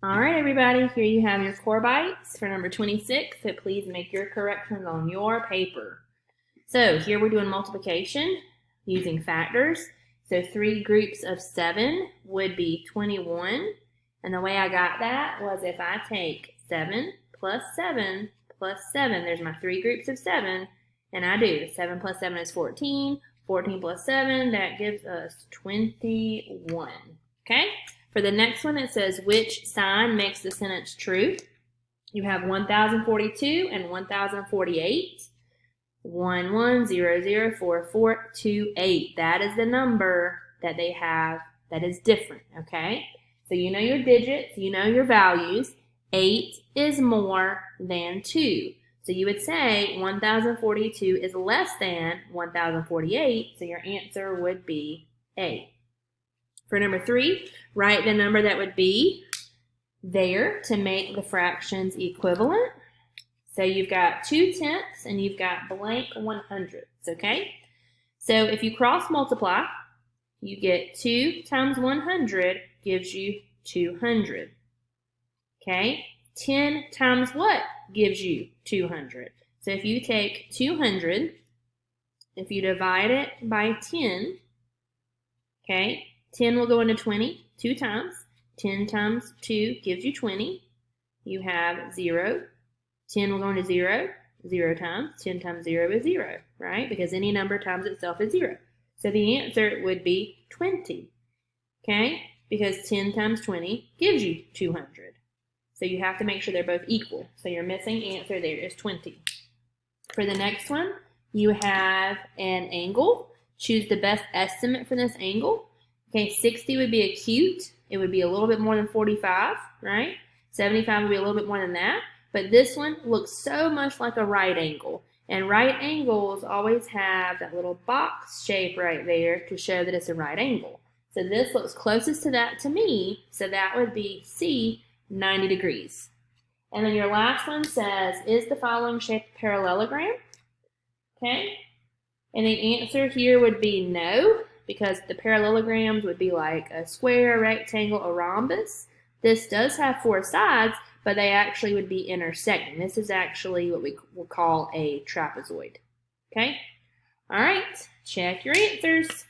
All right, everybody, here you have your core bites for number 26, so please make your corrections on your paper. So here we're doing multiplication using factors. So 3 groups of 7 would be 21, and the way I got that was if I take 7 plus 7 plus 7, there's my 3 groups of 7, and I do 7 plus 7 is 14, 14 plus 7, that gives us 21, okay? For the next one, it says, which sign makes the sentence true? You have 1042 and 1048. 11004428. That is the number that they have that is different, okay? So you know your digits, you know your values. 8 is more than 2. So you would say 1042 is less than 1048, so your answer would be A. For number 3, write the number that would be there to make the fractions equivalent. So you've got 2/10 and you've got blank 100ths, okay? So if you cross multiply, you get 2 times 100 gives you 200, okay? 10 times what gives you 200? So if you take 200, if you divide it by 10, okay, 10 will go into 20 2 times. 10 times 2 gives you 20. You have 0. 10 will go into 0, 0 times. 10 times 0 is 0, right? Because any number times itself is 0. So the answer would be 20, okay? Because 10 times 20 gives you 200. So you have to make sure they're both equal. So your missing answer there is 20. For the next one, you have an angle. Choose the best estimate for this angle. Okay, 60 would be acute. It would be a little bit more than 45, right? 75 would be a little bit more than that. But this one looks so much like a right angle. And right angles always have that little box shape right there to show that it's a right angle. So this looks closest to that to me. So that would be C, 90 degrees. And then your last one says, is the following shape a parallelogram? Okay. And the answer here would be no, because the parallelograms would be like a square, a rectangle, a rhombus. This does have 4 sides, but they actually would be intersecting. This is actually what we will call a trapezoid. Okay? All right, check your answers.